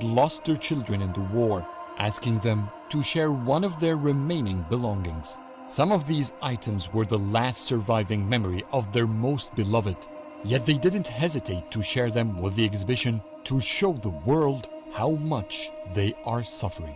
lost their children in the war, asking them to share one of their remaining belongings. Some of these items were the last surviving memory of their most beloved, yet they didn't hesitate to share them with the exhibition to show the world how much they are suffering.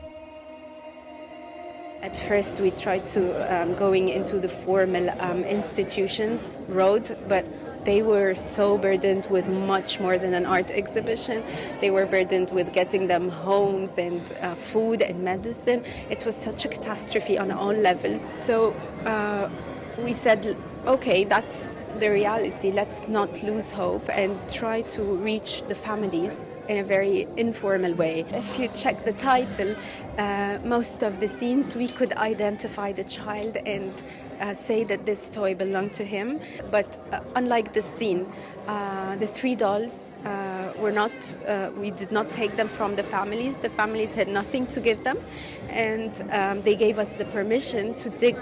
At first we tried to going into the formal institutions road, but they were so burdened with much more than an art exhibition. They were burdened with getting them homes and food and medicine. It was such a catastrophe on all levels. So we said, okay, that's the reality. Let's not lose hope and try to reach the families in a very informal way. If you check the title, most of the scenes we could identify the child and say that this toy belonged to him. But unlike this scene, the 3 dolls were not, we did not take them from the families. The families had nothing to give them, and they gave us the permission to dig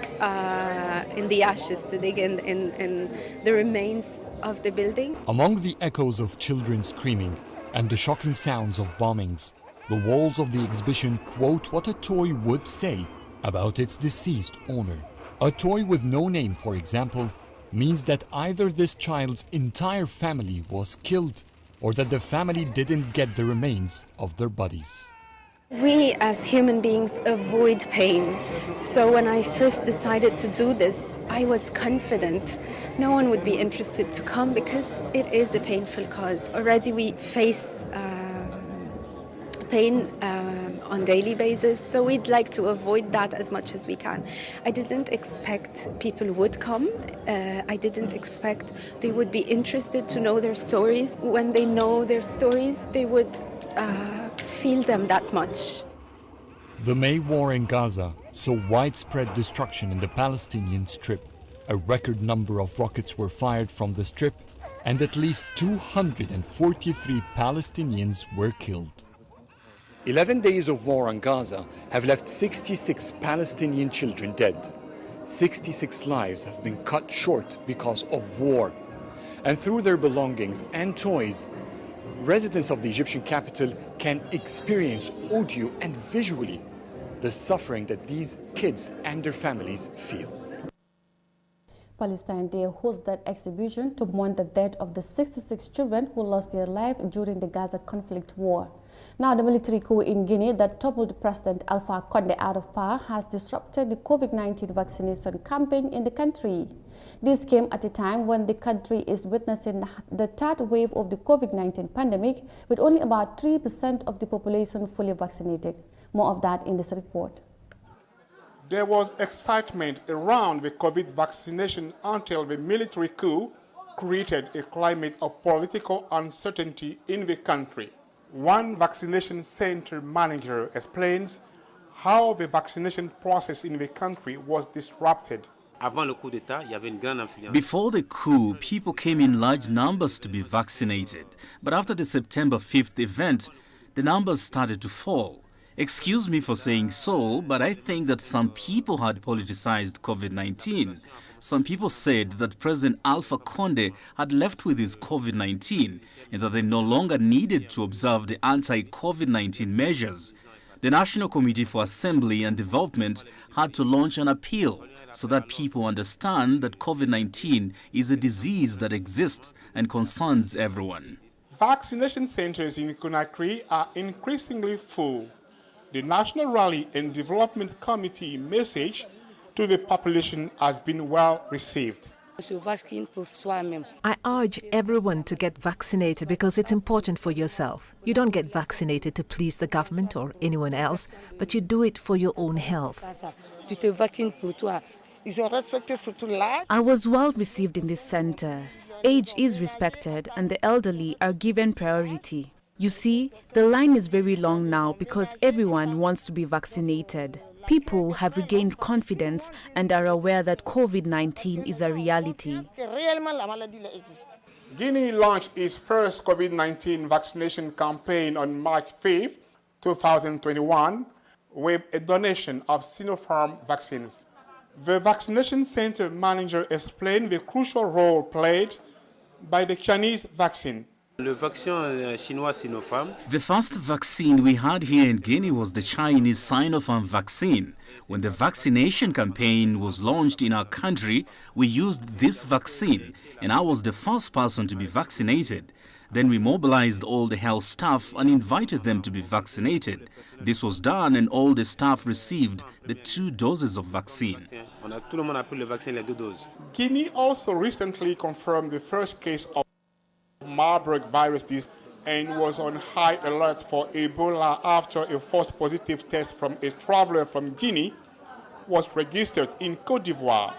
in the ashes, to dig in the remains of the building. Among the echoes of children screaming and the shocking sounds of bombings, the walls of the exhibition quote what a toy would say about its deceased owner. A toy with no name, for example, means that either this child's entire family was killed or that the family didn't get the remains of their bodies. We as human beings avoid pain. So when I first decided to do this, I was confident no one would be interested to come because it is a painful cause. Already we face pain on daily basis, so we'd like to avoid that as much as we can. I didn't expect people would come. I didn't expect they would be interested to know their stories. When they know their stories, they would feel them that much. The May war in Gaza saw widespread destruction in the Palestinian Strip. A record number of rockets were fired from the Strip, and at least 243 Palestinians were killed. 11 days of war on Gaza have left 66 Palestinian children dead. 66 lives have been cut short because of war. And through their belongings and toys, residents of the Egyptian capital can experience audio and visually the suffering that these kids and their families feel. Palestine Day hosts that exhibition to mourn the death of the 66 children who lost their life during the Gaza conflict war. Now, the military coup in Guinea that toppled President Alpha Condé out of power has disrupted the COVID-19 vaccination campaign in the country. This came at a time when the country is witnessing the third wave of the COVID-19 pandemic, with only about 3% of the population fully vaccinated. More of that in this report. There was excitement around the COVID vaccination until the military coup created a climate of political uncertainty in the country. One vaccination center manager explains how the vaccination process in the country was disrupted. Before the coup, people came in large numbers to be vaccinated. But after the September 5th event, the numbers started to fall. Excuse me for saying so, but I think that some people had politicized COVID-19. Some people said that President Alpha Condé had left with his COVID-19 and that they no longer needed to observe the anti-COVID-19 measures. The National Committee for Assembly and Development had to launch an appeal so that people understand that COVID-19 is a disease that exists and concerns everyone. Vaccination centers in Conakry are increasingly full. The National Rally and Development Committee message to the population has been well received. I urge everyone to get vaccinated because it's important for yourself. You don't get vaccinated to please the government or anyone else, but you do it for your own health. I was well received in this center. Age is respected and the elderly are given priority. You see, the line is very long now because everyone wants to be vaccinated. People have regained confidence and are aware that COVID-19 is a reality. Guinea launched its first COVID-19 vaccination campaign on March 5, 2021, with a donation of Sinopharm vaccines. The vaccination center manager explained the crucial role played by the Chinese vaccine. The first vaccine we had here in Guinea was the Chinese Sinopharm vaccine. When the vaccination campaign was launched in our country, we used this vaccine, and I was the first person to be vaccinated. Then we mobilized all the health staff and invited them to be vaccinated. This was done and all the staff received the 2 doses of vaccine. Guinea also recently confirmed the first case of Marburg virus disease and was on high alert for Ebola after a false positive test from a traveler from Guinea was registered in Côte d'Ivoire.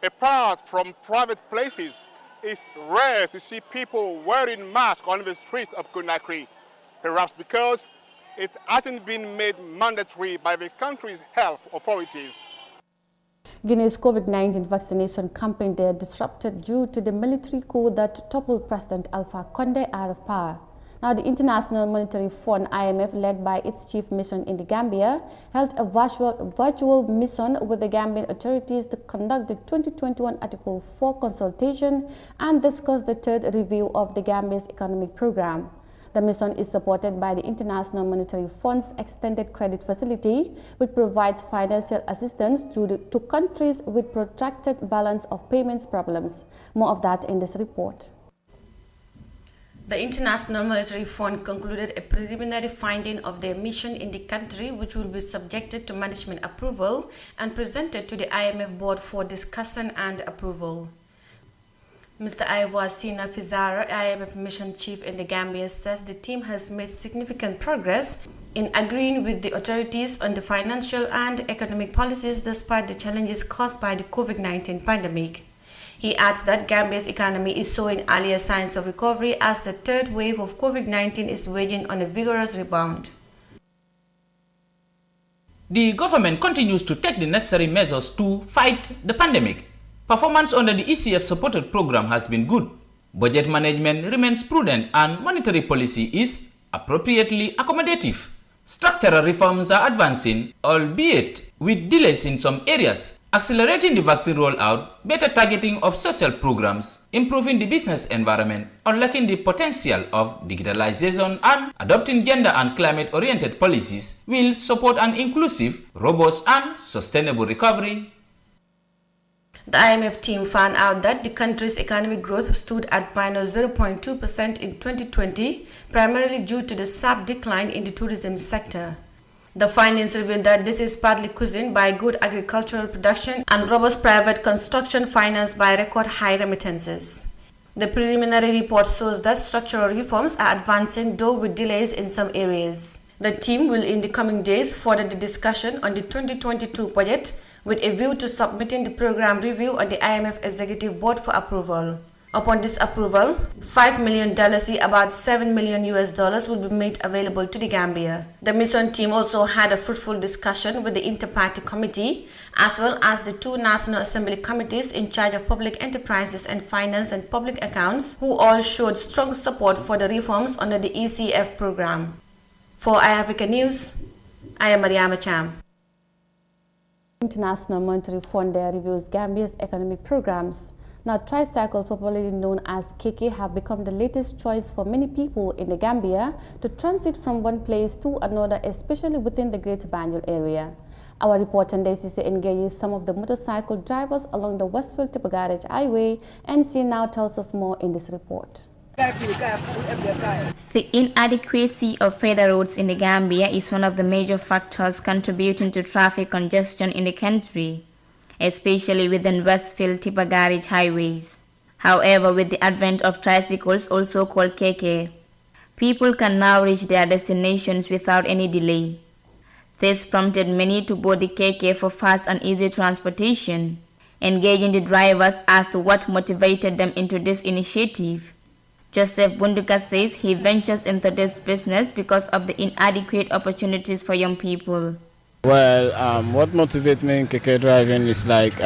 Apart from private places, it's rare to see people wearing masks on the streets of Conakry, perhaps because it hasn't been made mandatory by the country's health authorities. Guinea's COVID-19 vaccination campaign there disrupted due to the military coup that toppled President Alpha Condé out of power. Now, the International Monetary Fund, IMF, led by its chief mission in the Gambia, held a virtual mission with the Gambian authorities to conduct the 2021 Article 4 consultation and discuss the third review of the Gambia's economic program. The mission is supported by the International Monetary Fund's Extended Credit Facility, which provides financial assistance to countries with protracted balance of payments problems. More of that in this report. The International Monetary Fund concluded a preliminary finding of their mission in the country, which will be subjected to management approval and presented to the IMF board for discussion and approval. Mr. Ivor Sina Fizara, IMF mission chief in the Gambia, says the team has made significant progress in agreeing with the authorities on the financial and economic policies despite the challenges caused by the COVID-19 pandemic. He adds that Gambia's economy is showing earlier signs of recovery as the third wave of COVID-19 is waging on a vigorous rebound. The government continues to take the necessary measures to fight the pandemic. Performance under the ECF supported program has been good. Budget management remains prudent and monetary policy is appropriately accommodative. Structural reforms are advancing, albeit with delays in some areas. Accelerating the vaccine rollout, better targeting of social programs, improving the business environment, unlocking the potential of digitalization, and adopting gender and climate-oriented policies will support an inclusive, robust, and sustainable recovery. The IMF team found out that the country's economic growth stood at minus 0.2% in 2020, primarily due to the sharp decline in the tourism sector. The findings reveal that this is partly cushioned by good agricultural production and robust private construction financed by record high remittances. The preliminary report shows that structural reforms are advancing, though with delays in some areas. The team will in the coming days further the discussion on the 2022 budget with a view to submitting the program review on the IMF Executive Board for approval. Upon this approval, $5 million, about $7 million will be made available to the Gambia. The mission team also had a fruitful discussion with the Inter-Party Committee, as well as the 2 National Assembly committees in charge of public enterprises and finance and public accounts, who all showed strong support for the reforms under the ECF program. For iAfrica News, I am Mariama Cham. International Monetary Fund there reviews Gambia's economic programs. Now, tricycles, popularly known as keke, have become the latest choice for many people in the Gambia to transit from one place to another, especially within the Greater Banjul area. Our reporter DCC engages some of the motorcycle drivers along the Westfield Tippergarage Highway, and she now tells us more in this report. The inadequacy of federal roads in the Gambia is one of the major factors contributing to traffic congestion in the country, especially within Westfield Tippergarage highways. However, with the advent of tricycles, also called keke, people can now reach their destinations without any delay. This prompted many to board the keke for fast and easy transportation. Engaging the drivers as to what motivated them into this initiative, Joseph Bunduka says he ventures into this business because of the inadequate opportunities for young people. Well, what motivates me in keke driving is like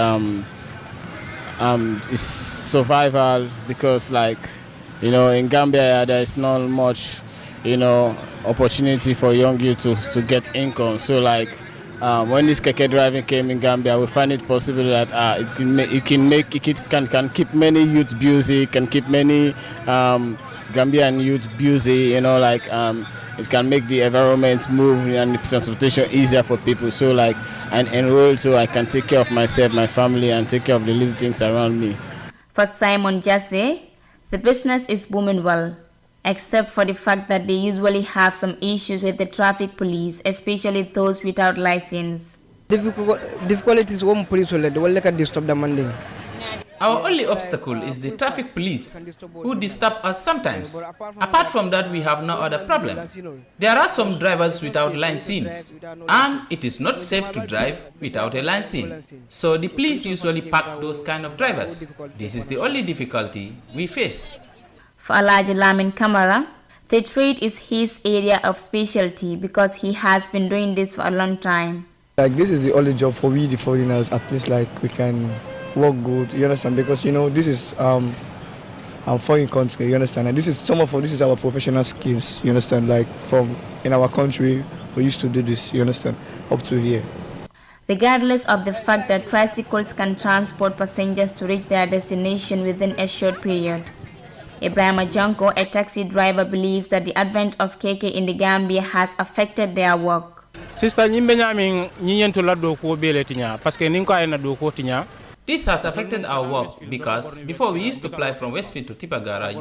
is survival, because in Gambia there is not much opportunity for young youth to get income. So when this keke driving came in Gambia, we find it possible that it can keep many youth busy, can keep many Gambian youth busy, you know, like it can make the environment move and the transportation easier for people. So like, and enroll so I can take care of myself, my family, and take care of the little things around me. For Simon Jasse, the business is booming well, except for the fact that they usually have some issues with the traffic police, especially those without license. Difficulties one police will disturb the Monday. Our only obstacle is the traffic police, who disturb us sometimes. Apart from that, we have no other problem. There are some drivers without license, and it is not safe to drive without a license. So the police usually park those kind of drivers. This is the only difficulty we face. For Alaji Lamin Kamara, the trade is his area of specialty because he has been doing this for a long time. Like this is the only job for we the foreigners, at least like we can work good, you understand, because you know this is our foreign country, you understand, and this is our professional skills, you understand, like from in our country we used to do this, you understand, up to here. Regardless of the fact that tricycles can transport passengers to reach their destination within a short period, Ibrahima Janko, a taxi driver, believes that the advent of KK in the Gambia has affected their work. Sister, This has affected our work because before we used to fly from Westfield to Tipa Garage,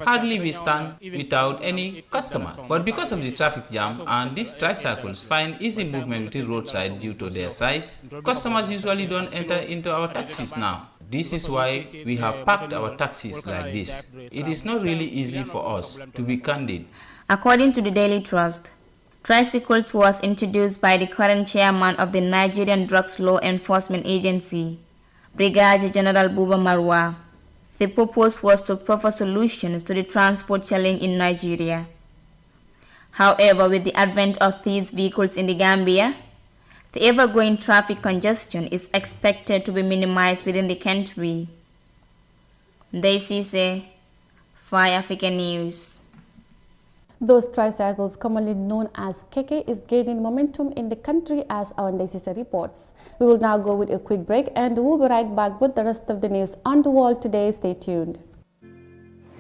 hardly we stand without any customer. But because of the traffic jam and these tricycles find easy movement within roadside due to their size, customers usually don't enter into our taxis now. This is why we have parked our taxis like this. It is not really easy for us, to be candid. According to the Daily Trust, tricycles was introduced by the current chairman of the Nigerian Drugs Law Enforcement Agency, Brigadier General Buba Marwa. The purpose was to proffer solutions to the transport challenge in Nigeria. However, with the advent of these vehicles in the Gambia, the ever-growing traffic congestion is expected to be minimized within the country. Daisy say, Fire African News. Those tricycles, commonly known as keke, is gaining momentum in the country, as our Daisy reports. We will now go with a quick break and we'll be right back with the rest of the news on the wall today. Stay tuned.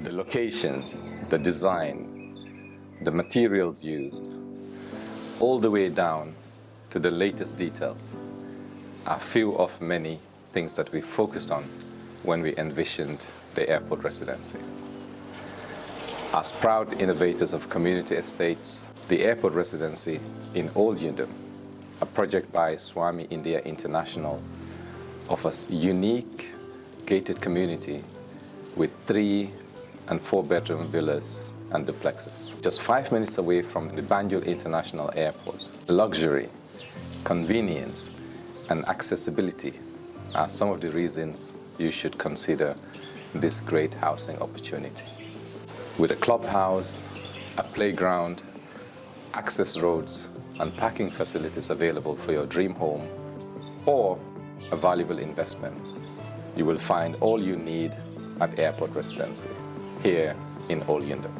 The locations, the design, the materials used, all the way down to the latest details, are few of many things that we focused on when we envisioned the airport residency. As proud innovators of community estates, the airport residency in Old Yundum, a project by Swami India International, offers unique gated community with 3- and 4-bedroom villas and duplexes. Just 5 minutes away from the Banjul International Airport. Luxury, convenience, and accessibility are some of the reasons you should consider this great housing opportunity. With a clubhouse, a playground, access roads, and parking facilities available for your dream home or a valuable investment, you will find all you need at Airport Residency here in Old Yundum.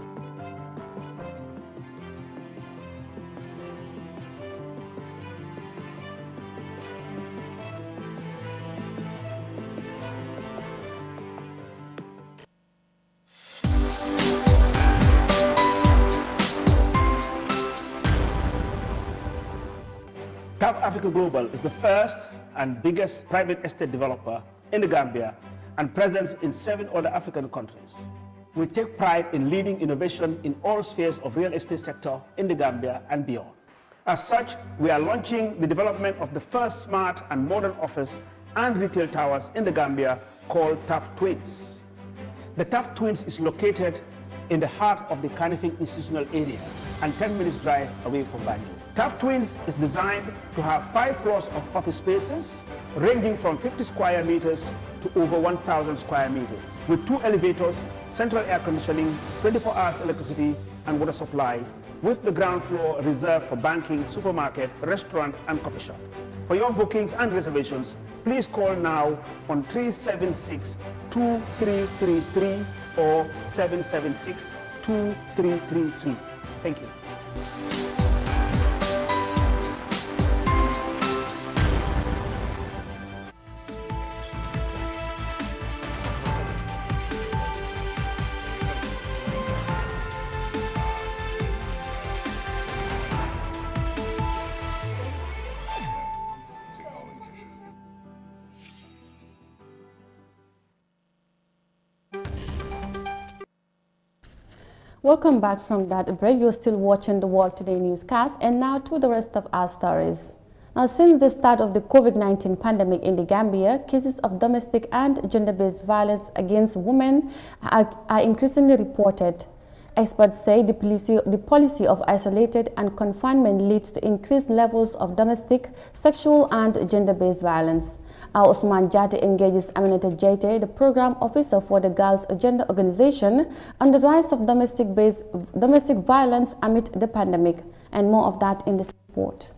CAF Africa Global is the first and biggest private estate developer in the Gambia and present in 7 other African countries. We take pride in leading innovation in all spheres of real estate sector in the Gambia and beyond. As such, we are launching the development of the first smart and modern office and retail towers in the Gambia called TAF Twins. The TAF Twins is located in the heart of the Kanifing institutional area and 10 minutes drive away from Banjul. TAF Twins is designed to have 5 floors of office spaces ranging from 50 square meters to over 1,000 square meters with 2 elevators, central air conditioning, 24 hours electricity and water supply, with the ground floor reserved for banking, supermarket, restaurant and coffee shop. For your bookings and reservations, please call now on 376-2333 or 776-2333. Thank you. Welcome back from that break. You're still watching the World Today newscast, and now to the rest of our stories. Now, since the start of the COVID-19 pandemic in the Gambia, cases of domestic and gender-based violence against women are increasingly reported. Experts say the policy of isolated and confinement leads to increased levels of domestic, sexual, and gender-based violence. Our Usman Jate engages Aminata Jaite, the program officer for the Girls Agenda organization, on the rise of domestic violence amid the pandemic. And more of that in this report.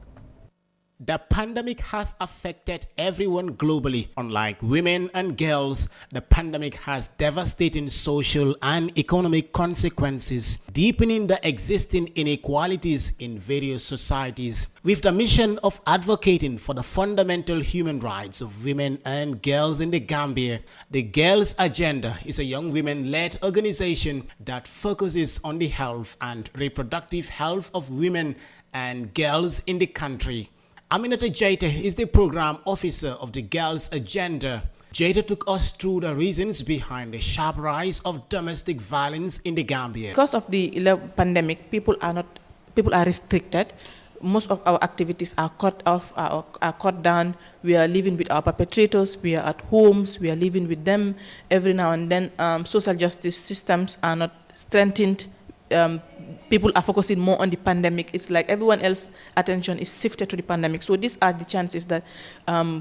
The pandemic has affected everyone globally. Unlike women and girls, the pandemic has devastating social and economic consequences, deepening the existing inequalities in various societies. With the mission of advocating for the fundamental human rights of women and girls in the Gambia, the Girls Agenda is a young women-led organization that focuses on the health and reproductive health of women and girls in the country. Aminata Jaite is the program officer of the Girls Agenda. Jaite took us through the reasons behind the sharp rise of domestic violence in the Gambia. Because of the pandemic, people are restricted. Most of our activities are cut off, are cut down. We are living with our perpetrators. We are at homes. We are living with them. Every now and then, social justice systems are not strengthened. People are focusing more on the pandemic. It's like everyone else's attention is shifted to the pandemic. So these are the chances that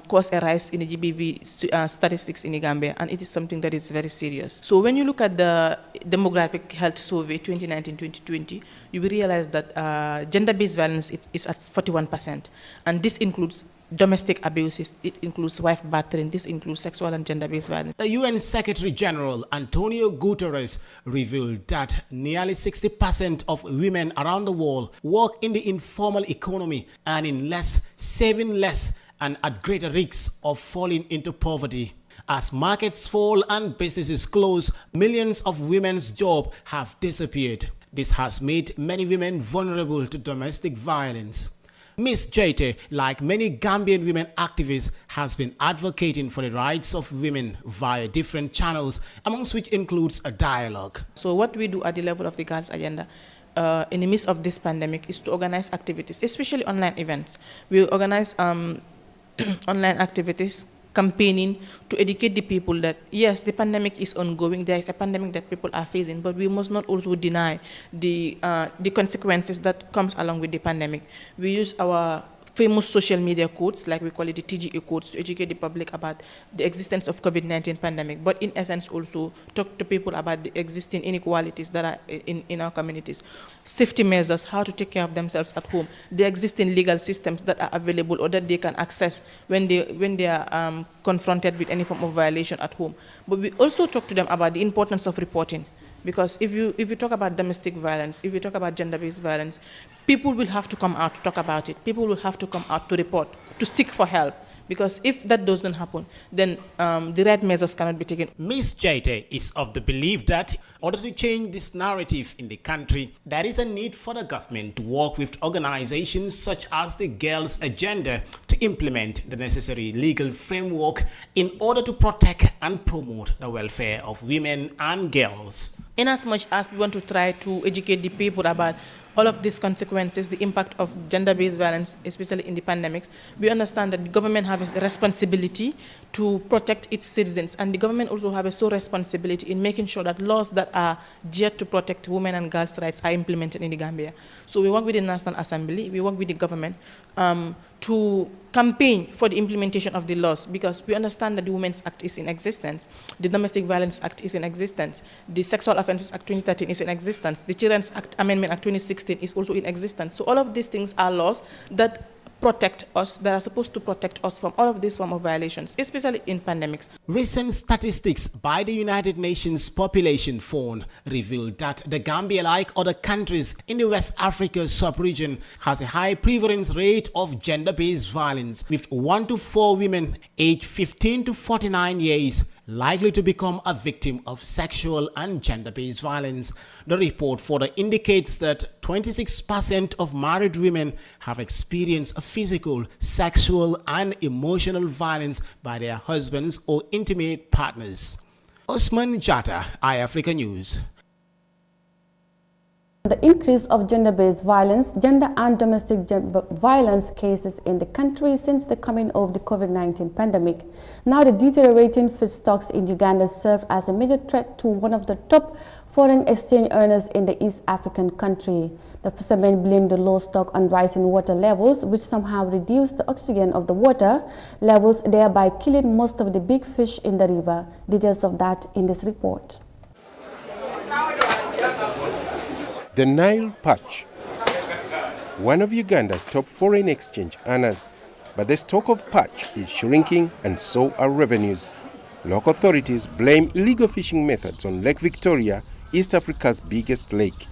cause a rise in the GBV statistics in the Gambia, and it is something that is very serious. So when you look at the demographic health survey 2019-2020, you will realize that gender-based violence is at 41%, and this includes domestic abuses, it includes wife battering, this includes sexual and gender-based violence. The UN Secretary General Antonio Guterres revealed that nearly 60% of women around the world work in the informal economy, earning less, saving less, and at greater risk of falling into poverty. As markets fall and businesses close, millions of women's jobs have disappeared. This has made many women vulnerable to domestic violence. Ms. Jaite, like many Gambian women activists, has been advocating for the rights of women via different channels, amongst which includes a dialogue. So what we do at the level of the Girls Agenda in the midst of this pandemic is to organize activities, especially online events. We organize online activities, campaigning to educate the people that yes, the pandemic is ongoing. There is a pandemic that people are facing, but we must not also deny the consequences that comes along with the pandemic. We use our famous social media codes, like we call it the TGA codes, to educate the public about the existence of COVID-19 pandemic, but in essence also talk to people about the existing inequalities that are in our communities. Safety measures, how to take care of themselves at home, the existing legal systems that are available or that they can access when they are confronted with any form of violation at home. But we also talk to them about the importance of reporting. Because if you talk about domestic violence, if you talk about gender-based violence, people will have to come out to talk about it. People will have to come out to report, to seek for help. Because if that doesn't happen, then the right measures cannot be taken. Ms. Jaite is of the belief that in order to change this narrative in the country, there is a need for the government to work with organizations such as the Girls Agenda to implement the necessary legal framework in order to protect and promote the welfare of women and girls. Inasmuch as we want to try to educate the people about all of these consequences, the impact of gender-based violence, especially in the pandemics, we understand that the government has a responsibility to protect its citizens, and the government also has a sole responsibility in making sure that laws that are geared to protect women and girls' rights are implemented in the Gambia. So we work with the National Assembly, we work with the government to campaign for the implementation of the laws, because we understand that the Women's Act is in existence, the Domestic Violence Act is in existence, the Sexual Offences Act 2013 is in existence, the Children's Act Amendment Act 2016 is also in existence. So all of these things are laws that protect us, that are supposed to protect us from all of these forms of violations, especially in pandemics. Recent statistics by the United Nations Population Fund revealed that the Gambia, like other countries in the West Africa sub-region, has a high prevalence rate of gender-based violence, with 1 to 4 women aged 15 to 49 years likely to become a victim of sexual and gender-based violence. The report further indicates that 26% of married women have experienced a physical, sexual, and emotional violence by their husbands or intimate partners. Usman Jata, iAfrica News. The increase of gender-based violence, gender and domestic violence cases in the country since the coming of the COVID-19 pandemic. Now the deteriorating fish stocks in Uganda serve as a major threat to one of the top foreign exchange earners in the East African country. The fishermen blame the low stock on rising water levels, which somehow reduce the oxygen of the water levels, thereby killing most of the big fish in the river. Details of that in this report. The Nile Perch, one of Uganda's top foreign exchange earners, but the stock of perch is shrinking and so are revenues. Local authorities blame illegal fishing methods on Lake Victoria, East Africa's biggest lake.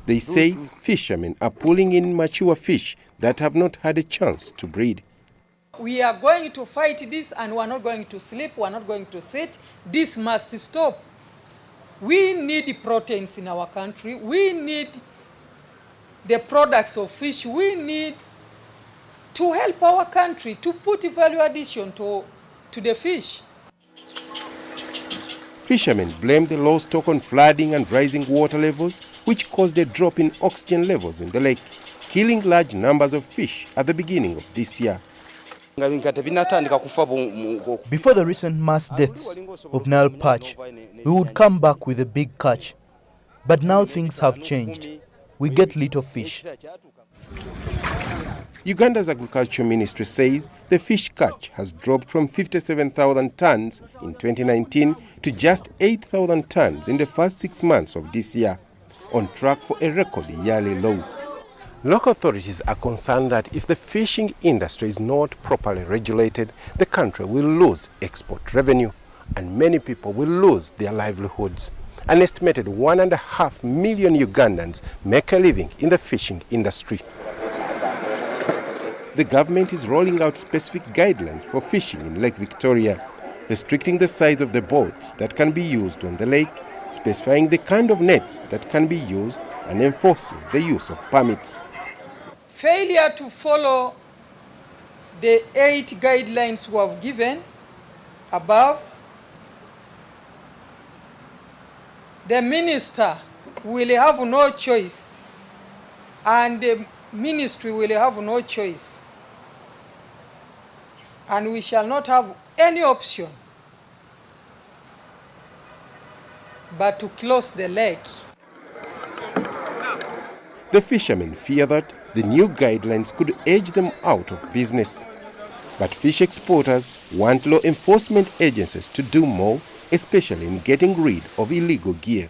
They say fishermen are pulling in mature fish that have not had a chance to breed. We are going to fight this and we are not going to sleep, we are not going to sit. This must stop. We need proteins in our country. We need the products of fish. We need to help our country to put value addition to the fish. Fishermen blame the low stock on flooding and rising water levels, which caused a drop in oxygen levels in the lake, killing large numbers of fish at the beginning of this year. Before the recent mass deaths of Nile perch, we would come back with a big catch. But now things have changed. We get little fish. Uganda's Agriculture Ministry says the fish catch has dropped from 57,000 tons in 2019 to just 8,000 tons in the first 6 months of this year, on track for a record yearly low. Local authorities are concerned that if the fishing industry is not properly regulated, the country will lose export revenue and many people will lose their livelihoods. An estimated 1.5 million Ugandans make a living in the fishing industry. The government is rolling out specific guidelines for fishing in Lake Victoria, restricting the size of the boats that can be used on the lake, specifying the kind of nets that can be used, and enforcing the use of permits. Failure to follow the 8 guidelines we have given above, the minister will have no choice and the ministry will have no choice, and we shall not have any option but to close the lake. The fishermen fear that the new guidelines could edge them out of business. But fish exporters want law enforcement agencies to do more, especially in getting rid of illegal gear.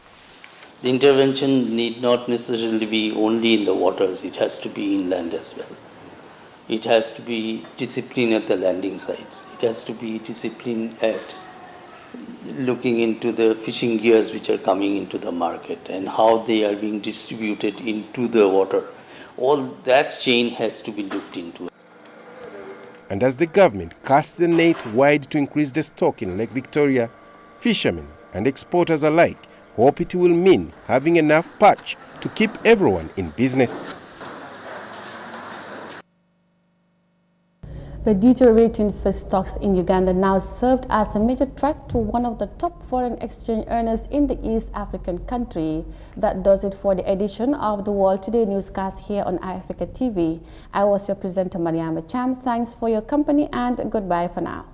The intervention need not necessarily be only in the waters, it has to be inland as well. It has to be discipline at the landing sites. It has to be discipline at looking into the fishing gears which are coming into the market and how they are being distributed into the water. All that chain has to be looked into. And as the government casts the net wide to increase the stock in Lake Victoria, fishermen and exporters alike hope it will mean having enough perch to keep everyone in business. The deteriorating fish stocks in Uganda now served as a major threat to one of the top foreign exchange earners in the East African country. That does it for the edition of the World Today newscast here on iAfrica TV. I was your presenter, Mariama Cham. Thanks for your company and goodbye for now.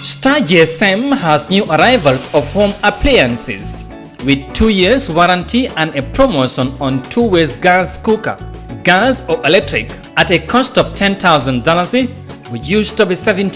Star GSM has new arrivals of home appliances with 2 years warranty and a promotion on 2-way gas cooker, gas or electric at a cost of $10,000, which used to be $17,000.